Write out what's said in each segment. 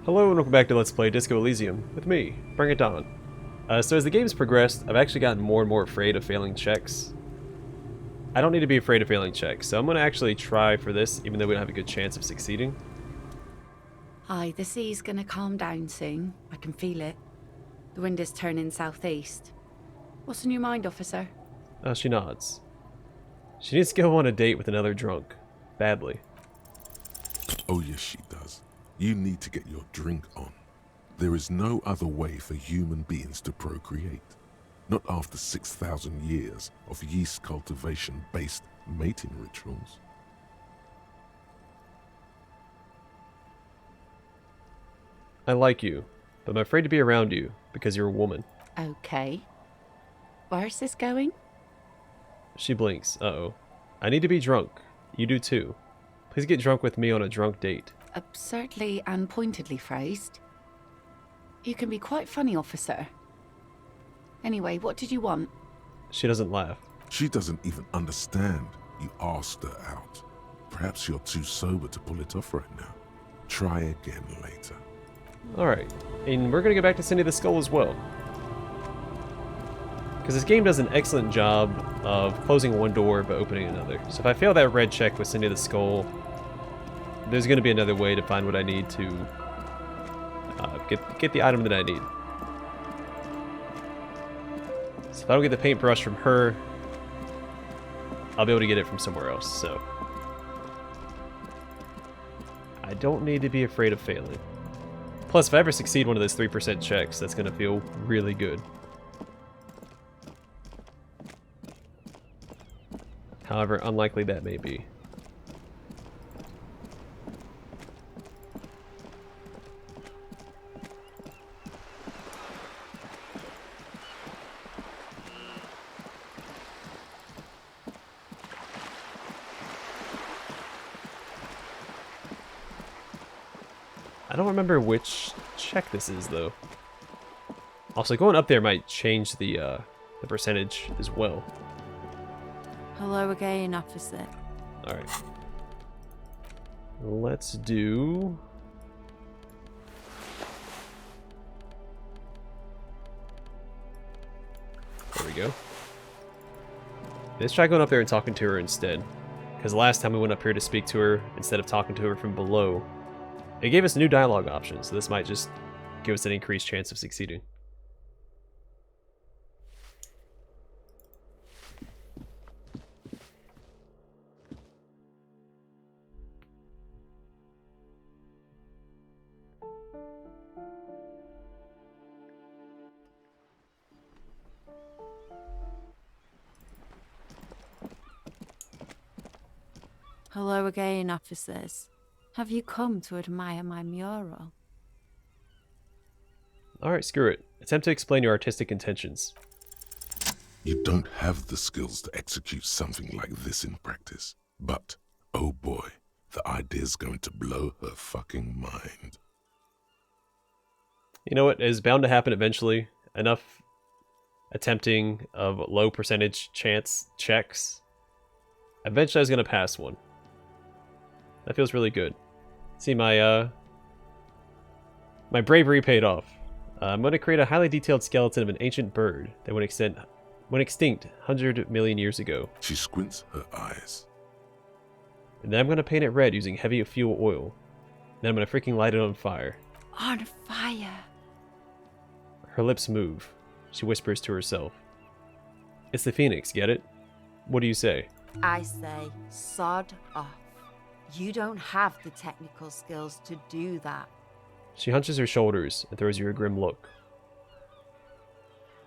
Hello and welcome back to Let's Play Disco Elysium with me, Bring It On. So as the game's progressed, I've actually gotten more and more afraid of failing checks. I don't need to be afraid of failing checks, so I'm going to actually try for this, even though we don't have a good chance of succeeding. Hi, the sea's gonna calm down soon. I can feel it. The wind is turning southeast. What's in your mind, officer? She nods. She needs to go on a date with another drunk. Badly. Oh yes, she does. You need to get your drink on. There is no other way for human beings to procreate. Not after 6,000 years of yeast cultivation-based mating rituals. I like you, but I'm afraid to be around you because you're a woman. Okay. Where's this going? She blinks. Uh-oh. I need to be drunk. You do too. Please get drunk with me on a drunk date. Absurdly and pointedly phrased. You can be quite funny, officer. Anyway, what did you want? She doesn't laugh. She doesn't even understand you asked her out. Perhaps you're too sober to pull it off right now. Try again later. Alright, and we're gonna go back to Cindy the Skull as well. Because this game does an excellent job of closing one door but opening another. So if I fail that red check with Cindy the Skull, there's gonna be another way to find what I need to get the item that I need. So if I don't get the paintbrush from her, I'll be able to get it from somewhere else, so. I don't need to be afraid of failing. Plus, if I ever succeed one of those 3% checks, that's going to feel really good. However unlikely that may be. I don't remember which check this is, though. Also, going up there might change the percentage as well. Hello again, officer. Alright. Let's do... There we go. Let's try going up there and talking to her instead. Because last time we went up here to speak to her, instead of talking to her from below, it gave us new dialogue options, so this might just give us an increased chance of succeeding. Hello again, officers. Have you come to admire my mural? Alright, screw it. Attempt to explain your artistic intentions. You don't have the skills to execute something like this in practice. But, oh boy, the idea's going to blow her fucking mind. You know what? It is bound to happen eventually. Enough attempting of low percentage chance checks. Eventually I was going to pass one. That feels really good. See, my bravery paid off. I'm going to create a highly detailed skeleton of an ancient bird that went extinct 100 million years ago. She squints her eyes. And then I'm going to paint it red using heavy fuel oil. Then I'm going to freaking light it on fire. On fire. Her lips move. She whispers to herself. It's the phoenix, get it? What do you say? I say, sod off. You don't have the technical skills to do that. She hunches her shoulders and throws you a grim look.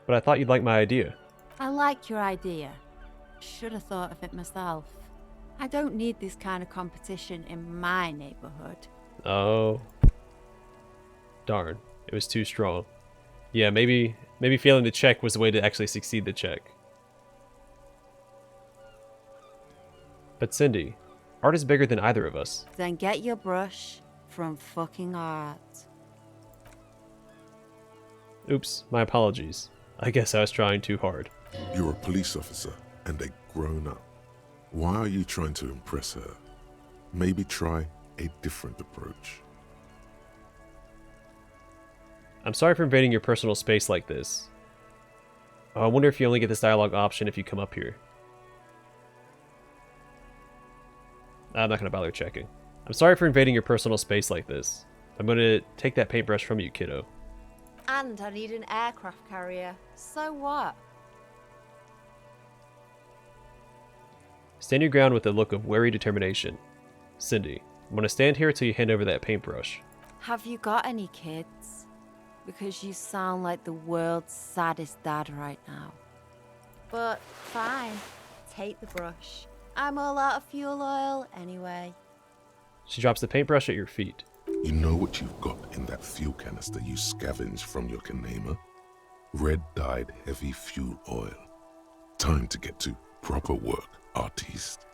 But I thought you'd like my idea. I like your idea. Should have thought of it myself. I don't need this kind of competition in my neighborhood. Oh. Darn. It was too strong. Yeah, maybe failing the check was the way to actually succeed the check. But Cindy, art is bigger than either of us. Then get your brush from fucking art. Oops, my apologies. I guess I was trying too hard. You're a police officer and a grown-up. Why are you trying to impress her? Maybe try a different approach. I'm sorry for invading your personal space like this. Oh, I wonder if you only get this dialogue option if you come up here. I'm not going to bother checking. I'm sorry for invading your personal space like this. I'm going to take that paintbrush from you, kiddo. And I need an aircraft carrier. So what? Stand your ground with a look of wary determination. Cindy, I'm going to stand here until you hand over that paintbrush. Have you got any kids? Because you sound like the world's saddest dad right now. But fine, take the brush. I'm all out of fuel oil anyway. She drops the paintbrush at your feet. You know what you've got in that fuel canister you scavenged from your Kanema? Red-dyed heavy fuel oil. Time to get to proper work, artiste.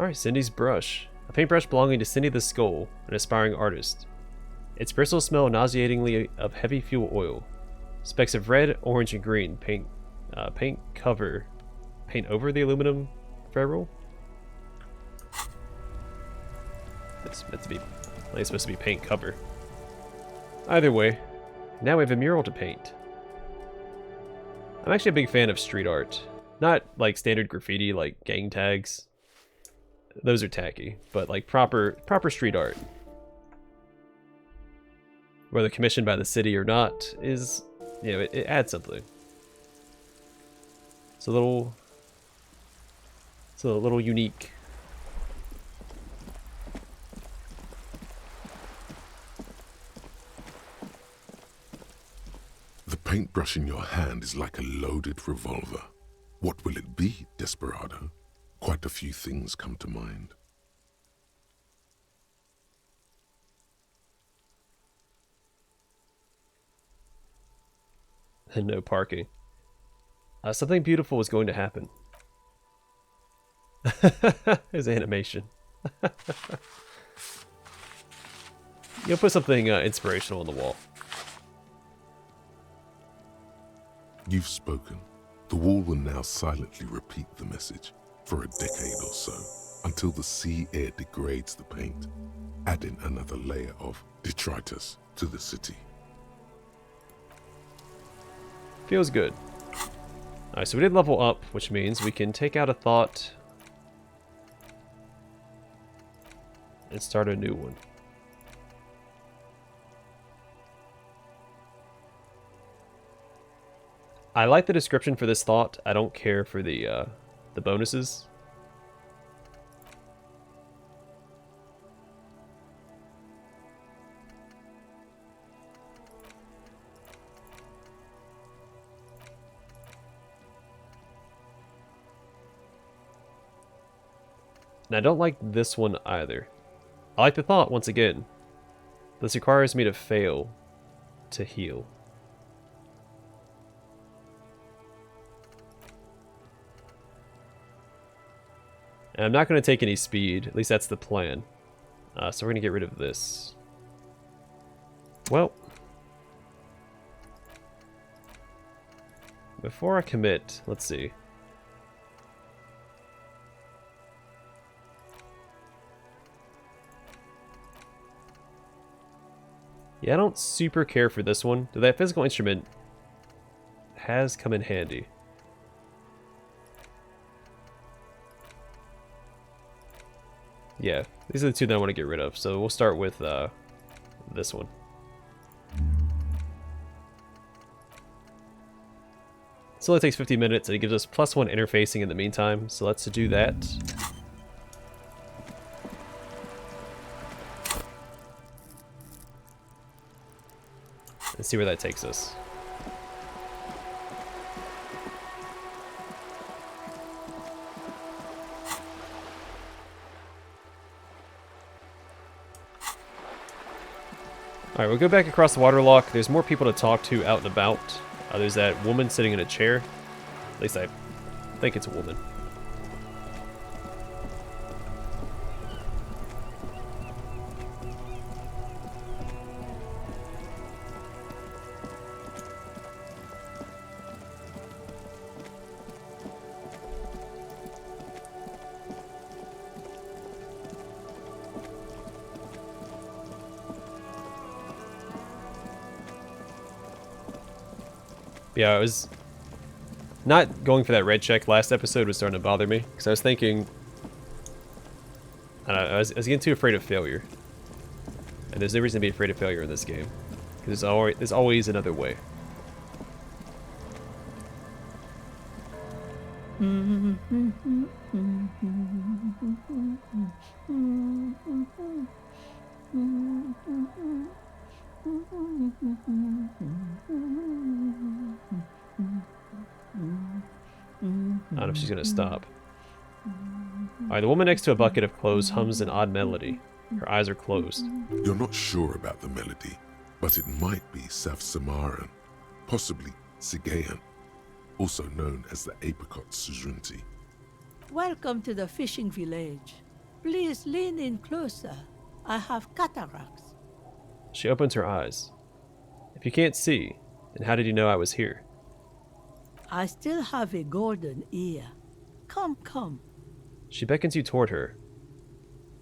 Alright, Cindy's brush. A paintbrush belonging to Cindy the Skull, an aspiring artist. Its bristles smell nauseatingly of heavy fuel oil. Specks of red, orange, and green paint over the aluminum ferrule. It's meant to be, it's supposed to be paint cover. Either way, now we have a mural to paint. I'm actually a big fan of street art. Not like standard graffiti like gang tags. Those are tacky, but like proper street art. Whether commissioned by the city or not is, you know, it adds something. It's a little unique. The paintbrush in your hand is like a loaded revolver. What will it be, Desperado? Quite a few things come to mind. And no parking. Something beautiful is going to happen. His animation. You'll put something inspirational on the wall. You've spoken. The wall will now silently repeat the message for a decade or so, until the sea air degrades the paint, adding another layer of detritus to the city. Feels good. Alright, so we did level up, which means we can take out a thought and start a new one. I like the description for this thought. I don't care for the bonuses. And I don't like this one either. I like the thought once again. This requires me to fail to heal. And I'm not going to take any speed, at least that's the plan. So we're going to get rid of this. Well, before I commit, let's see. Yeah, I don't super care for this one, though that physical instrument has come in handy. Yeah, these are the two that I want to get rid of, so we'll start with this one. This only takes 50 minutes, and it gives us +1 interfacing in the meantime, so let's do that. And see where that takes us. Alright, we'll go back across the waterlock. There's more people to talk to out and about. There's that woman sitting in a chair. At least I think it's a woman. Yeah, I was not going for that red check last episode was starting to bother me because I was thinking, I don't know, I was getting too afraid of failure, and there's no reason to be afraid of failure in this game because there's always another way. I don't know if she's gonna stop. Alright, the woman next to a bucket of clothes hums an odd melody. Her eyes are closed. You're not sure about the melody, but it might be South Samaran, possibly Sigayan, also known as the apricot sujunti. Welcome to the fishing village. Please lean in closer. I have cataracts. She opens her eyes. If you can't see, then how did you know I was here? I still have a golden ear. Come, come. She beckons you toward her.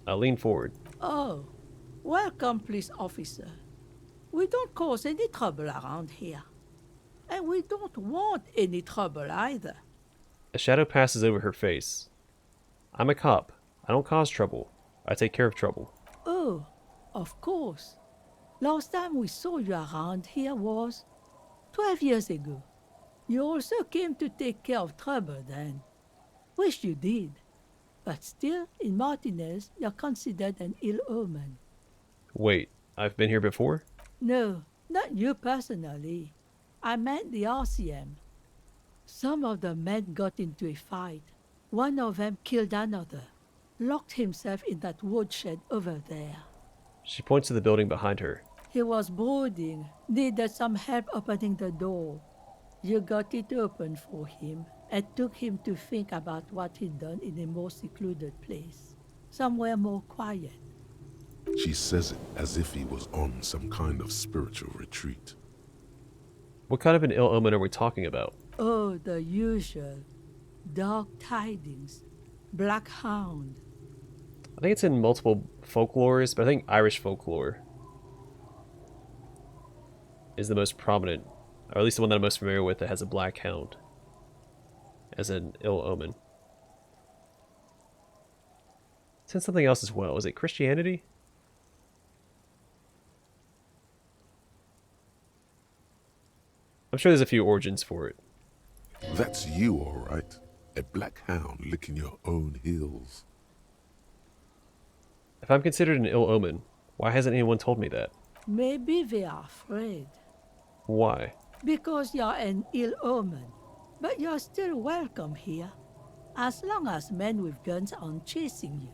I lean forward. Oh, welcome, police officer. We don't cause any trouble around here. And we don't want any trouble either. A shadow passes over her face. I'm a cop. I don't cause trouble. I take care of trouble. Oh, of course. Last time we saw you around here was 12 years ago. You also came to take care of trouble then. Wish you did. But still, in Martinez, you're considered an ill omen. Wait, I've been here before? No, not you personally. I meant the RCM. Some of the men got into a fight. One of them killed another. Locked himself in that woodshed over there. She points to the building behind her. He was brooding, needed some help opening the door. You got it open for him and took him to think about what he'd done in a more secluded place, somewhere more quiet. She says it as if he was on some kind of spiritual retreat. What kind of an ill omen are we talking about? Oh, the usual. Dark tidings. Black hound. I think it's in multiple folklores, but I think Irish folklore is the most prominent, or at least the one that I'm most familiar with that has a black hound as an ill omen. It's in something else as well. Is it Christianity? I'm sure there's a few origins for it. That's you, all right. A black hound licking your own heels. If I'm considered an ill omen, why hasn't anyone told me that? Maybe they are afraid. Why? Because you're an ill omen. But you're still welcome here. As long as men with guns aren't chasing you.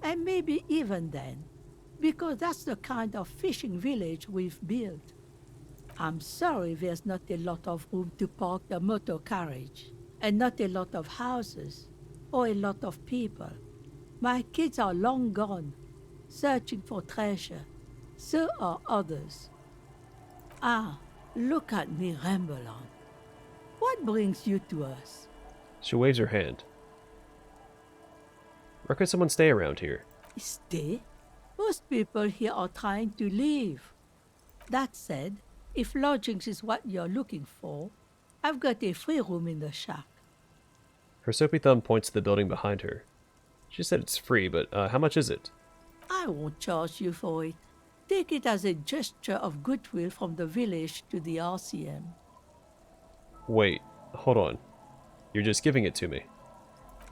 And maybe even then. Because that's the kind of fishing village we've built. I'm sorry there's not a lot of room to park the motor carriage. And not a lot of houses. Or a lot of people. My kids are long gone. Searching for treasure. So are others. Ah, look at me ramble on. What brings you to us? She waves her hand. Where could someone stay around here? Stay? Most people here are trying to leave. That said, if lodgings is what you're looking for, I've got a free room in the shack. Her soapy thumb points to the building behind her. She said it's free, but how much is it? I won't charge you for it. Take it as a gesture of goodwill from the village to the RCM. Wait, hold on. You're just giving it to me.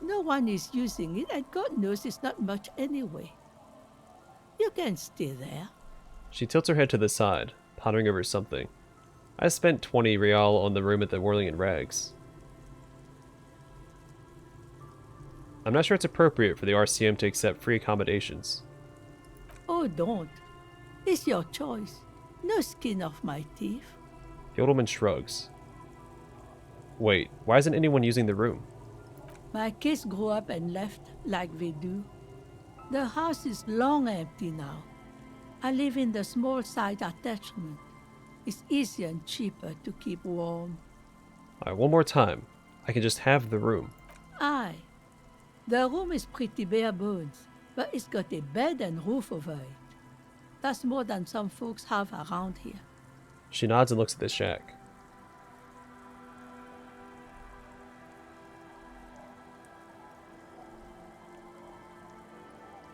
No one is using it, and God knows it's not much anyway. You can stay there. She tilts her head to the side, pondering over something. I spent 20 real on the room at the Whirling in Rags. I'm not sure it's appropriate for the RCM to accept free accommodations. Oh, don't. It's your choice. No skin off my teeth. The old woman shrugs. Wait, why isn't anyone using the room? My kids grew up and left like they do. The house is long empty now. I live in the small side attachment. It's easier and cheaper to keep warm. Alright, one more time. I can just have the room. Aye. The room is pretty bare bones, but it's got a bed and roof over it. That's more than some folks have around here. She nods and looks at the shack.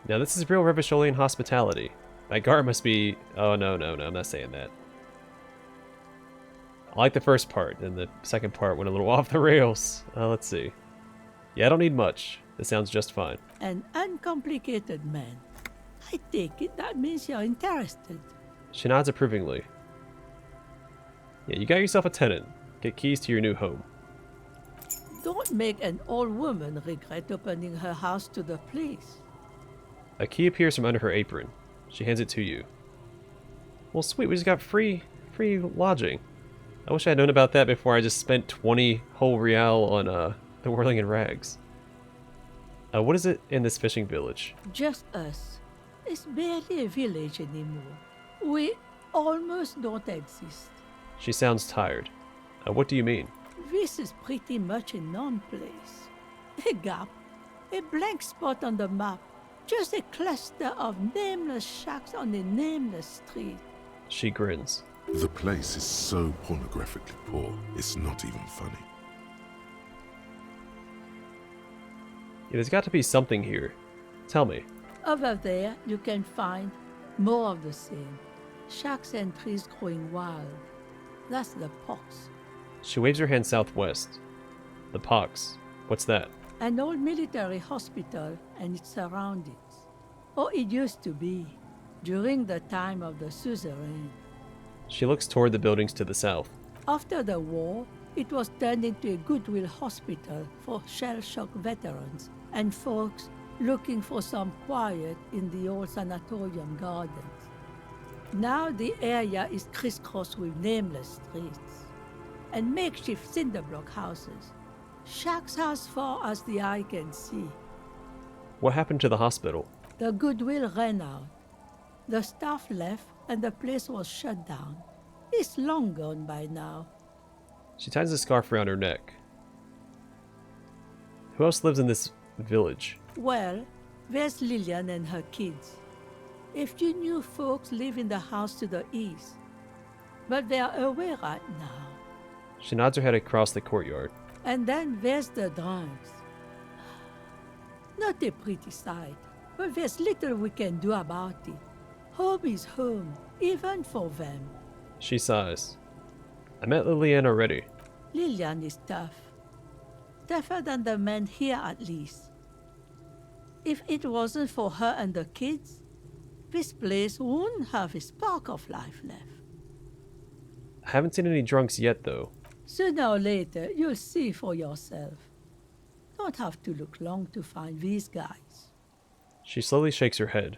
Now this is real Revacholian hospitality. My guard must be... Oh, no, I'm not saying that. I like the first part, and the second part went a little off the rails. Let's see. Yeah, I don't need much. This sounds just fine. An uncomplicated man. I take it that means you're interested. She nods approvingly. Yeah, you got yourself a tenant. Get keys to your new home. Don't make an old woman regret opening her house to the place. A key appears from under her apron. She hands it to you. Well, sweet, we just got free lodging. I wish I had known about that before I just spent 20 whole real on the whirling in rags. What is it in this fishing village? Just us. It's barely a village anymore. We almost don't exist. She sounds tired. What do you mean? This is pretty much a non-place. A gap. A blank spot on the map. Just a cluster of nameless shacks on a nameless street. She grins. The place is so pornographically poor, it's not even funny. Yeah, there's got to be something here. Tell me. Over there, you can find more of the same. Shacks and trees growing wild. That's the pox. She waves her hand southwest. The pox. What's that? An old military hospital and its surroundings. Or it used to be, during the time of the suzerain. She looks toward the buildings to the south. After the war, it was turned into a goodwill hospital for shell-shock veterans and folks looking for some quiet in the old sanatorium gardens. Now the area is crisscrossed with nameless streets and makeshift cinder block houses. Shacks as far as the eye can see. What happened to the hospital? The goodwill ran out. The staff left and the place was shut down. It's long gone by now. She ties a scarf around her neck. Who else lives in this village? Well, there's Lillian and her kids. A few new folks live in the house to the east, but they're away right now. She nods her head across the courtyard. And then there's the drunks. Not a pretty sight, but there's little we can do about it. Home is home, even for them. She sighs. I met Lillian already. Lillian is tough. Tougher than the men here, at least. If it wasn't for her and the kids, this place wouldn't have a spark of life left. I haven't seen any drunks yet, though. Sooner or later, you'll see for yourself. Don't have to look long to find these guys. She slowly shakes her head.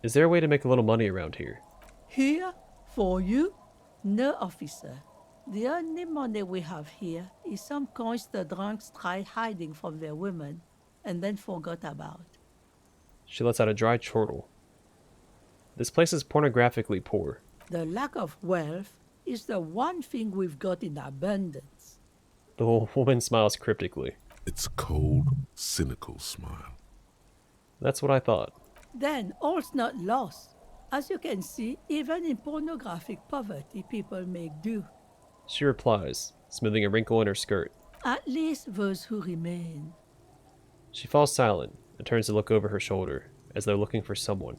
Is there a way to make a little money around here? Here? For you? No, officer. The only money we have here is some coins the drunks tried hiding from their women and then forgot about. She lets out a dry chortle. This place is pornographically poor. The lack of wealth is the one thing we've got in abundance. The woman smiles cryptically. It's a cold, cynical smile. That's what I thought. Then all's not lost. As you can see, even in pornographic poverty, people make do. She replies, smoothing a wrinkle in her skirt. At least those who remain. She falls silent and turns to look over her shoulder, as though looking for someone.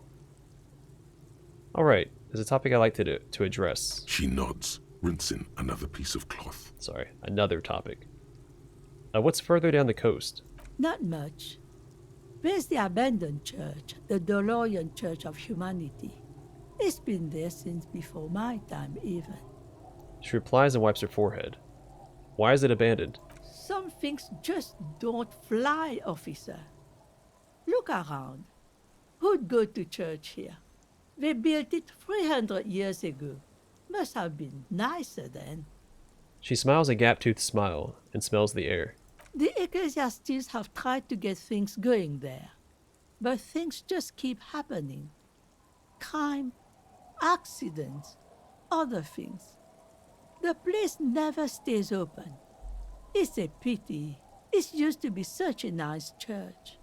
Alright, there's a topic I like to address. She nods, rinsing another piece of cloth. Sorry, another topic. What's further down the coast? Not much. There's the abandoned church, the DeLorean Church of Humanity. It's been there since before my time, even. She replies and wipes her forehead. Why is it abandoned? Some things just don't fly, officer. Look around. Who'd go to church here? They built it 300 years ago. Must have been nicer then. She smiles a gap-toothed smile and smells the air. The ecclesiastics have tried to get things going there, but things just keep happening. Crime, accidents, other things. The place never stays open. It's a pity. It used to be such a nice church.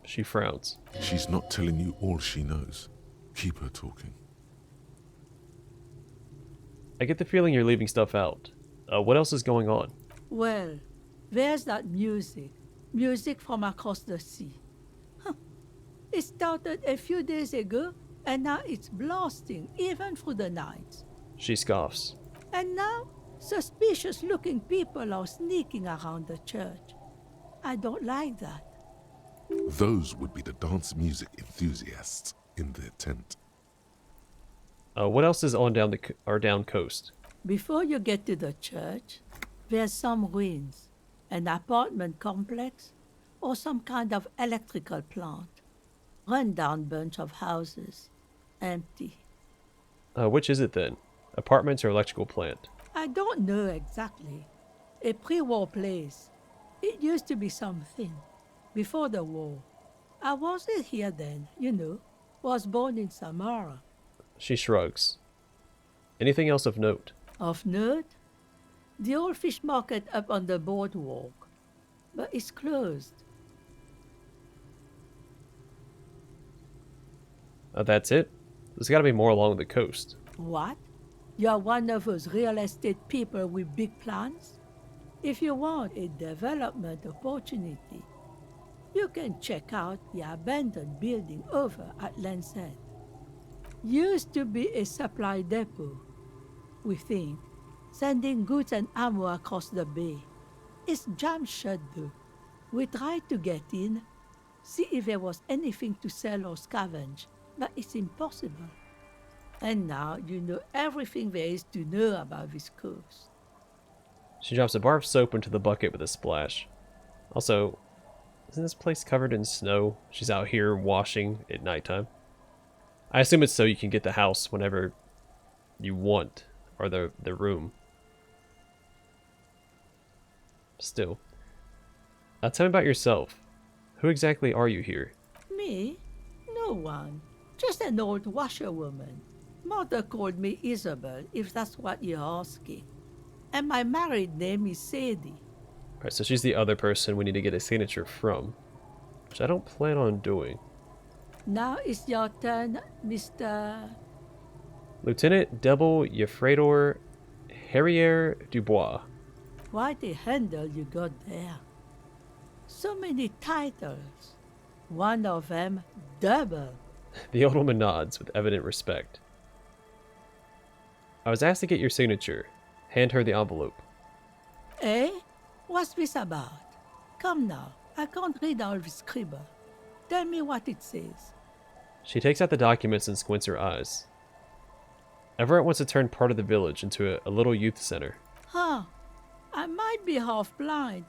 She frowns. She's not telling you all she knows. Keep her talking. I get the feeling you're leaving stuff out. What else is going on? Well, there's that music. Music from across the sea. Huh. It started a few days ago, and now it's blasting even through the nights. She scoffs. And now, suspicious-looking people are sneaking around the church. I don't like that. Those would be the dance music enthusiasts in their tent. What else is on down coast? Before you get to the church, there's some ruins, an apartment complex, or some kind of electrical plant. Run-down bunch of houses, empty. Which is it then? Apartments or electrical plant? I don't know exactly. A pre-war place. It used to be something. Before the war. I wasn't here then, Was born in Samara. She shrugs. Anything else of note? Of note? The old fish market up on the boardwalk. But it's closed. That's it? There's gotta be more along the coast. What? You're one of those real estate people with big plans? If you want a development opportunity, you can check out the abandoned building over at Land's End. Used to be a supply depot, we think, sending goods and ammo across the bay. It's jammed shut though. We tried to get in, see if there was anything to sell or scavenge, but it's impossible. And now you know everything there is to know about this coast. She drops a bar of soap into the bucket with a splash. Also, isn't this place covered in snow? She's out here washing at nighttime. I assume it's so you can get the house whenever you want, or the room. Still. Tell me about yourself. Who exactly are you here? Me? No one. Just an old washerwoman. Mother called me Isabel, if that's what you're asking. And my married name is Sadie. Alright, so she's the other person we need to get a signature from, which I don't plan on doing. Now it's your turn, Mr. Lieutenant Double Yefredor Harrier Dubois. Quite a handle you got there. So many titles. One of them double. The old woman nods with evident respect. I was asked to get your signature. Hand her the envelope. Eh? What's this about? Come now, I can't read all this scribble. Tell me what it says. She takes out the documents and squints her eyes. Everett wants to turn part of the village into a little youth center. Huh. I might be half blind,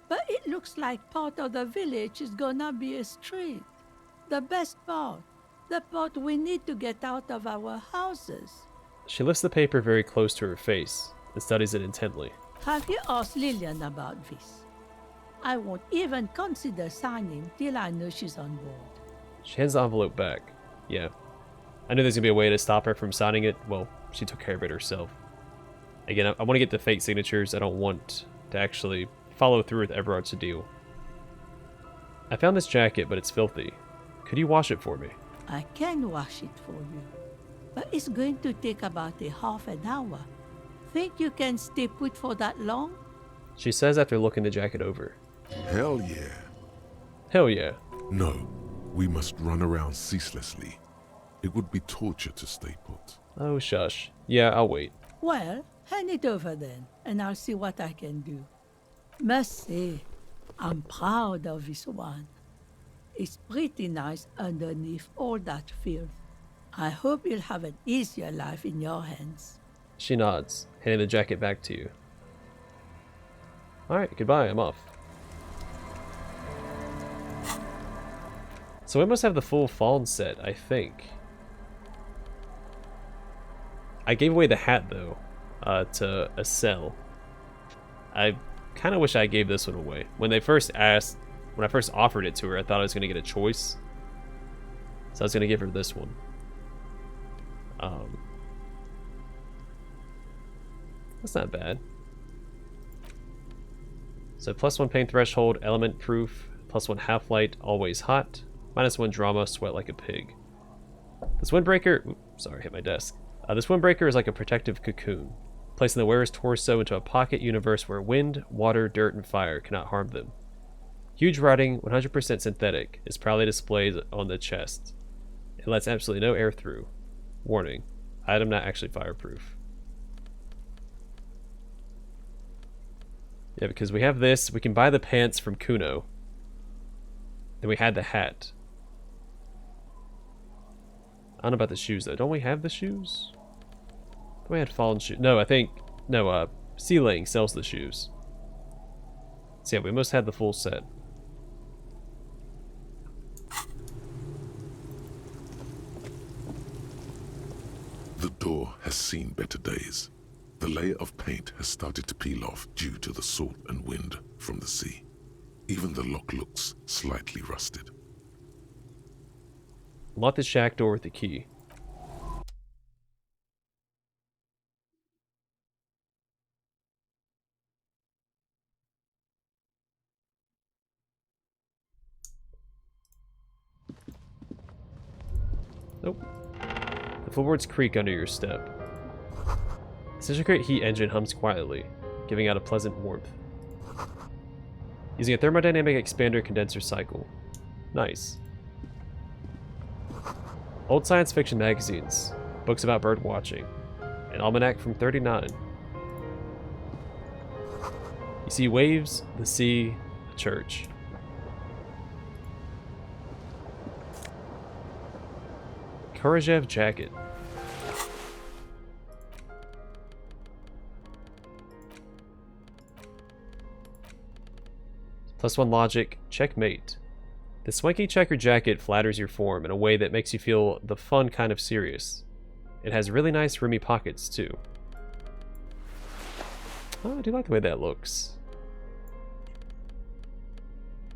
but it looks like part of the village is gonna be a street. The best part. The part we need to get out of our houses. She lifts the paper very close to her face and studies it intently. Have you asked Lillian about this? I won't even consider signing till I know she's on board. She hands the envelope back. Yeah. I knew there's gonna be a way to stop her from signing it. Well, she took care of it herself. Again, I want to get the fake signatures. I don't want to actually follow through with Everard's deal. I found this jacket, but it's filthy. Could you wash it for me? I can wash it for you, but it's going to take about a half an hour. Think you can stay put for that long? She says after looking the jacket over. Hell yeah. Hell yeah. No, we must run around ceaselessly. It would be torture to stay put. Oh, shush. Yeah, I'll wait. Well, hand it over then, and I'll see what I can do. Must say, I'm proud of this one. It's pretty nice underneath all that filth. I hope you'll have an easier life in your hands. She nods, handing the jacket back to you. Alright, goodbye, I'm off. So we must have the full fawn set, I think. I gave away the hat, though, to Estelle. I kind of wish I gave this one away. When I first offered it to her, I thought I was going to get a choice. So I was going to give her this one. That's not bad. So +1 pain threshold, element proof, +1 half-light, always hot, -1 drama, sweat like a pig. This windbreaker... Oops, sorry, hit my desk. This windbreaker is like a protective cocoon, placing the wearer's torso into a pocket universe where wind, water, dirt, and fire cannot harm them. Huge writing, 100% synthetic, is proudly displayed on the chest. It lets absolutely no air through. Warning, item not actually fireproof. Yeah, because we have this. We can buy the pants from Kuno. Then we had the hat. I don't know about the shoes, though. Don't we have the shoes? We had fallen shoes. No, I think... No, Sealing sells the shoes. So yeah, we must have the full set. The door has seen better days. The layer of paint has started to peel off due to the salt and wind from the sea. Even the lock looks slightly rusted. Lock the shack door with the key. Nope. The floorboards creak under your step. The Interrogate heat engine hums quietly, giving out a pleasant warmth. Using a thermodynamic expander condenser cycle. Nice. Old science fiction magazines, books about bird watching, an almanac from '39. You see waves, the sea, a church. Karajev jacket. +1 logic, checkmate. The swanky checker jacket flatters your form in a way that makes you feel the fun kind of serious. It has really nice roomy pockets too. Oh, I do like the way that looks.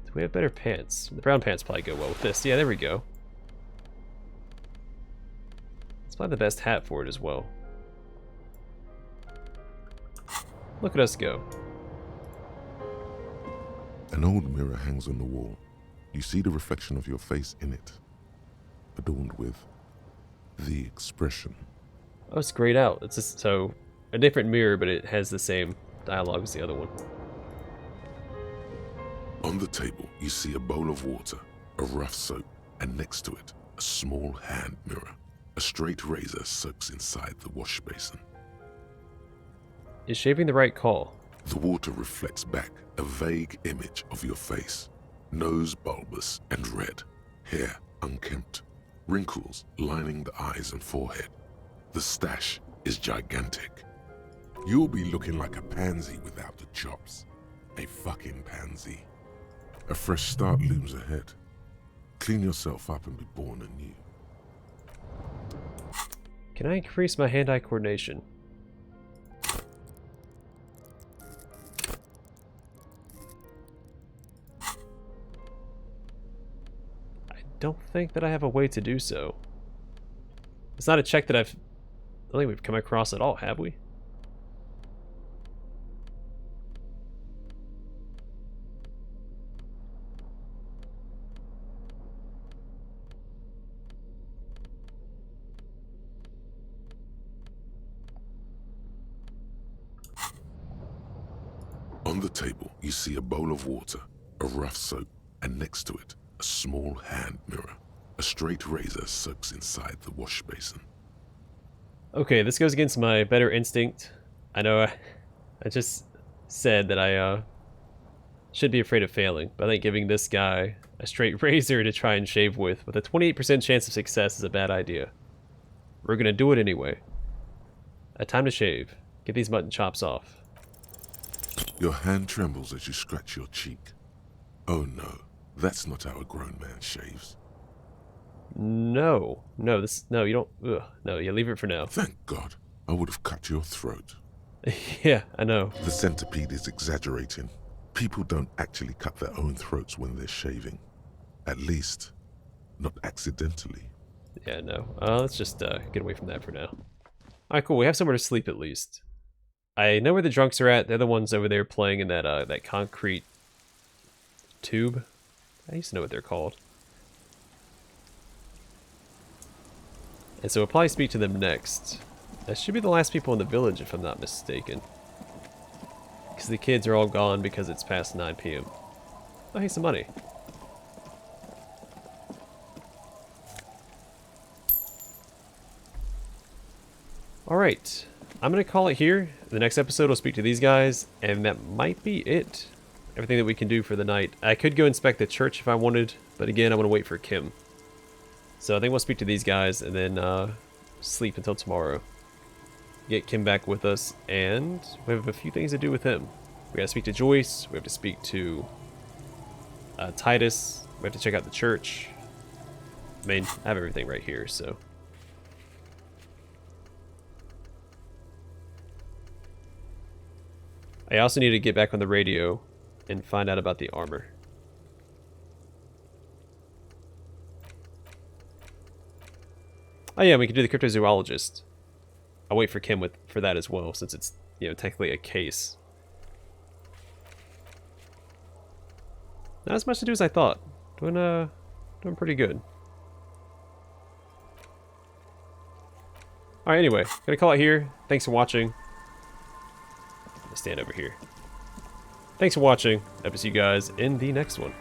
Do we have better pants? The brown pants probably go well with this. Yeah, there we go. It's probably the best hat for it as well. Look at us go. An old mirror hangs on the wall. You see the reflection of your face in it, adorned with the expression. Oh, it's grayed out. It's just, so a different mirror, but it has the same dialogue as the other one. On the table, you see a bowl of water, a rough soap, and next to it, a small hand mirror. A straight razor soaks inside the wash basin. Is shaving the right call? The water reflects back a vague image of your face. Nose bulbous and red, hair unkempt, wrinkles lining the eyes and forehead. The stash is gigantic. You'll be looking like a pansy without the chops. A fucking pansy. A fresh start looms ahead. Clean yourself up and be born anew. Can I increase my hand-eye coordination? I don't think that I have a way to do so. It's not a check that I don't think we've come across at all, have we? On the table, you see a bowl of water, a rough soap, and next to it, a small hand mirror. A straight razor soaks inside the wash basin. Okay, this goes against my better instinct. I know I just said that I should be afraid of failing, but I think giving this guy a straight razor to try and shave with a 28% chance of success is a bad idea. We're gonna do it anyway. Time to shave. Get these mutton chops off. Your hand trembles as you scratch your cheek. Oh no, that's not how a grown man shaves. No, you don't. Ugh, no, yeah, leave it for now. Thank God, I would have cut your throat. Yeah, I know. The centipede is exaggerating. People don't actually cut their own throats when they're shaving. At least, not accidentally. Yeah, no. Let's just get away from that for now. Alright, cool. We have somewhere to sleep at least. I know where the drunks are at. They're the ones over there playing in that that concrete tube. I used to know what they're called. And so we'll probably speak to them next. That should be the last people in the village, if I'm not mistaken. Because the kids are all gone because it's past 9 p.m. Oh, hey, some money. Alright, I'm going to call it here. The next episode we'll speak to these guys, and that might be it. Everything that we can do for the night. I could go inspect the church if I wanted, but again, I'm going to wait for Kim. So I think we'll speak to these guys, and then sleep until tomorrow. Get Kim back with us, and we have a few things to do with him. We gotta speak to Joyce, we have to speak to Titus, we have to check out the church. I mean, I have everything right here, so... I also need to get back on the radio and find out about the armor. Oh yeah, we can do the cryptozoologist. I'll wait for Kim for that as well, since it's, you know, technically a case. Not as much to do as I thought. Doing pretty good. Alright, anyway, gonna call it here. Thanks for watching. I'm gonna stand over here. Thanks for watching. I'll see you guys in the next one.